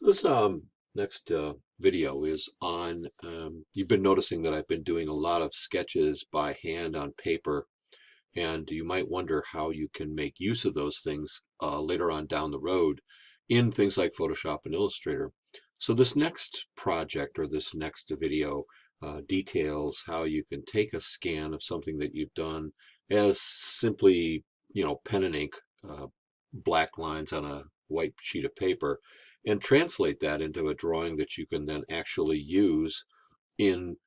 This next video is on, you've been noticing that I've been doing a lot of sketches by hand on paper, and you might wonder how you can make use of those things later on down the road in things like Photoshop and Illustrator. So this next project or this next video details how you can take a scan of something that you've done as simply, pen and ink, black lines on a white sheet of paper, and translate that into a drawing that you can then actually use in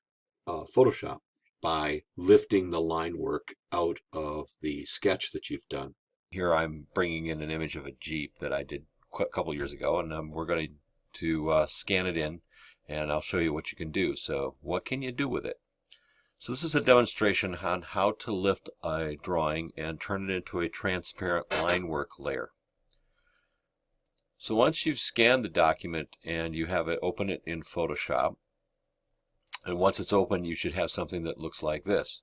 Photoshop by lifting the line work out of the sketch that you've done. Here I'm bringing in an image of a Jeep that I did a couple years ago, and we're going to scan it in, and I'll show you what you can do. So what can you do with it? So this is a demonstration on how to lift a drawing and turn it into a transparent line work layer. So once you've scanned the document and you have it open it in Photoshop, and once it's open you should have something that looks like this.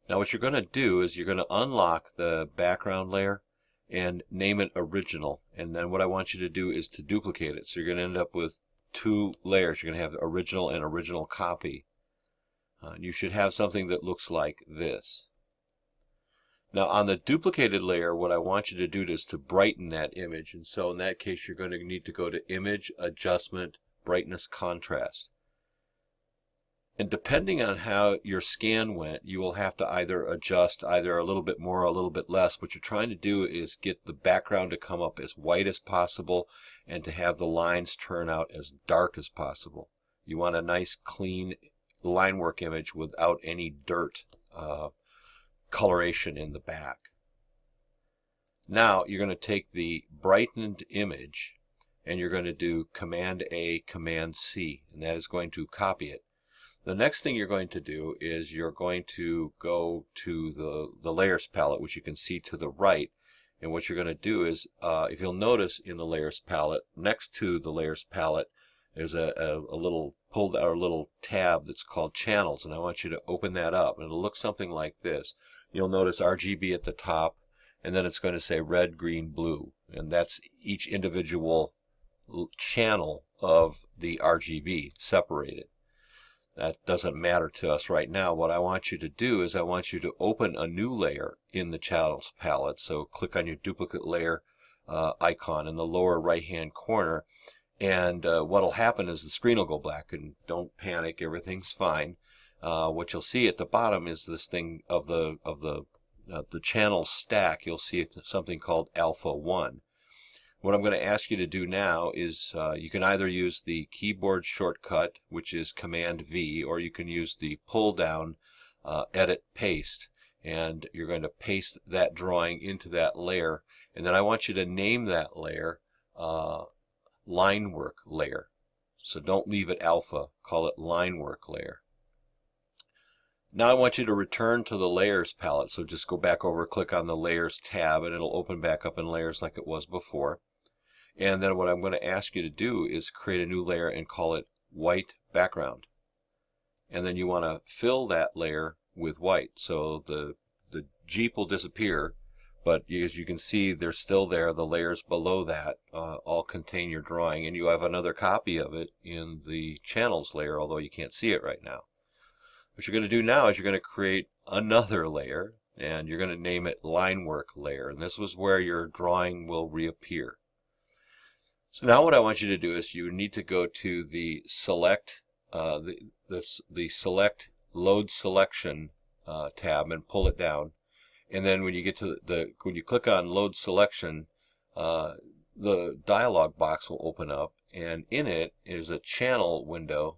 Now what you're going to do is you're going to unlock the background layer and name it original, and then what I want you to do is to duplicate it. So you're going to end up with two layers. You're going to have the original and original copy. You should have something that looks like this. Now on the duplicated layer, what I want you to do is to brighten that image, and so in that case you're going to need to go to Image, Adjustment, Brightness, Contrast. And depending on how your scan went, you will have to either adjust either a little bit more or a little bit less. What you're trying to do is get the background to come up as white as possible and to have the lines turn out as dark as possible. You want a nice clean line work image without any dirt coloration in the back. Now you're going to take the brightened image and you're going to do Command A, Command C, and that is going to copy it. The next thing you're going to do is you're going to go to the layers palette, which you can see to the right, and what you're going to do is, if you'll notice in the layers palette, next to the layers palette, there's a little pulled out a little tab that's called Channels, and I want you to open that up, and it'll look something like this. You'll notice RGB at the top, and then it's going to say red, green, blue, and that's each individual channel of the RGB separated. That doesn't matter to us right now. What I want you to do is I want you to open a new layer in the Channels palette. So click on your duplicate layer icon in the lower right hand corner, and what will happen is the screen will go black, and don't panic, everything's fine. What you'll see at the bottom is this thing of the channel stack. You'll see something called Alpha 1. What I'm going to ask you to do now is you can either use the keyboard shortcut, which is Command V, or you can use the pull down Edit Paste, and you're going to paste that drawing into that layer, and then I want you to name that layer Line Work Layer. So don't leave it Alpha, call it Line Work Layer. Now I want you to return to the Layers palette, so just go back over, click on the Layers tab, and it'll open back up in Layers like it was before. And then what I'm going to ask you to do is create a new layer and call it White Background. And then you want to fill that layer with white. So the Jeep will disappear, but as you can see, they're still there. The layers below that all contain your drawing, and you have another copy of it in the Channels layer, although you can't see it right now. What you're going to do now is you're going to create another layer, and you're going to name it Line Work Layer, and this was where your drawing will reappear. So now what I want you to do is you need to go to the Select the Select Load Selection tab and pull it down, and then when you get to when you click on Load Selection, the dialog box will open up, and in it is a channel window.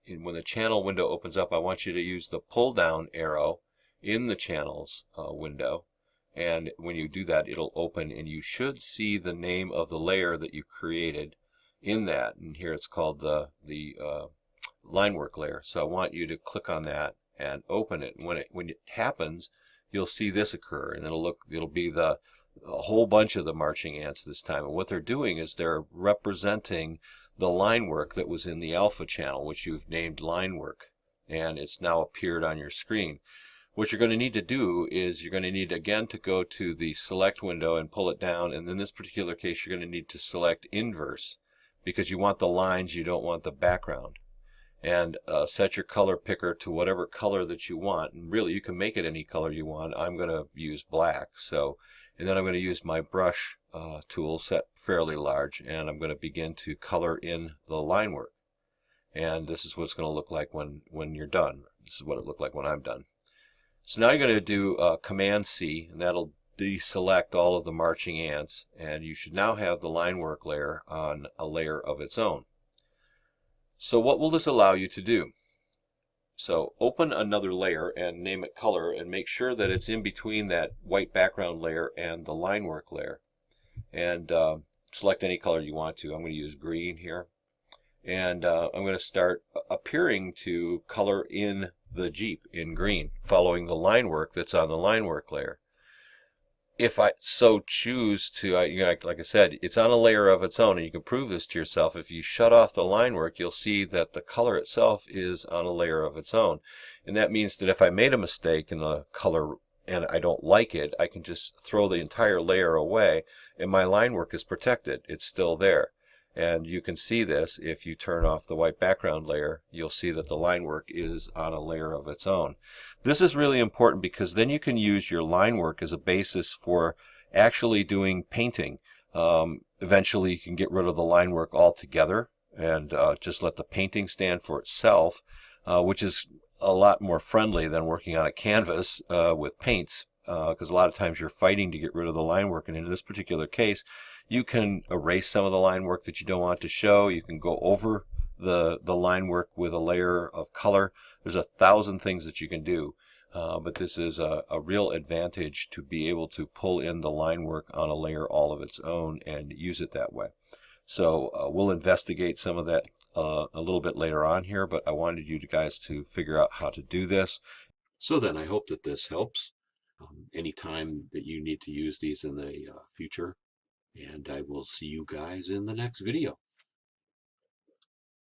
And when the channel window opens up, I want you to use the pull down arrow in the Channels window, and when you do that, it'll open, and you should see the name of the layer that you created in that, and here it's called the line work layer. So I want you to click on that and open it. And when it happens, you'll see this occur, and it'll be a whole bunch of the marching ants this time. And what they're doing is they're representing the line work that was in the alpha channel, which you've named line work, and it's now appeared on your screen. What you're going to need to do is you're going to need again to go to the select window and pull it down, and in this particular case you're going to need to select inverse, because you want the lines, you don't want the background. And set your color picker to whatever color that you want. And really, you can make it any color you want. I'm going to use black. And then I'm going to use my brush tool set fairly large, and I'm going to begin to color in the line work. And this is what it's going to look like when you're done. This is what it looked like when I'm done. So now you're going to do Command C, and that'll deselect all of the marching ants, and you should now have the line work layer on a layer of its own. So what will this allow you to do? So open another layer and name it color, and make sure that it's in between that white background layer and the line work layer. And select any color you want to. I'm going to use green here. And I'm going to start appearing to color in the Jeep in green, following the line work that's on the line work layer. If I so choose to, like I said, it's on a layer of its own, and you can prove this to yourself. If you shut off the line work, you'll see that the color itself is on a layer of its own. And that means that if I made a mistake in the color and I don't like it, I can just throw the entire layer away, and my line work is protected. It's still there. And you can see this if you turn off the white background layer. You'll see that the line work is on a layer of its own. This is really important because then you can use your line work as a basis for actually doing painting. Eventually you can get rid of the line work altogether and just let the painting stand for itself, which is a lot more friendly than working on a canvas with paints, because a lot of times you're fighting to get rid of the line work. And in this particular case, you can erase some of the line work that you don't want to show. You can go over the line work with a layer of color. There's 1,000 things that you can do, but this is a real advantage to be able to pull in the line work on a layer all of its own and use it that way. So we'll investigate some of that a little bit later on here, but I wanted you guys to figure out how to do this. So then I hope that this helps anytime that you need to use these in the future. And I will see you guys in the next video.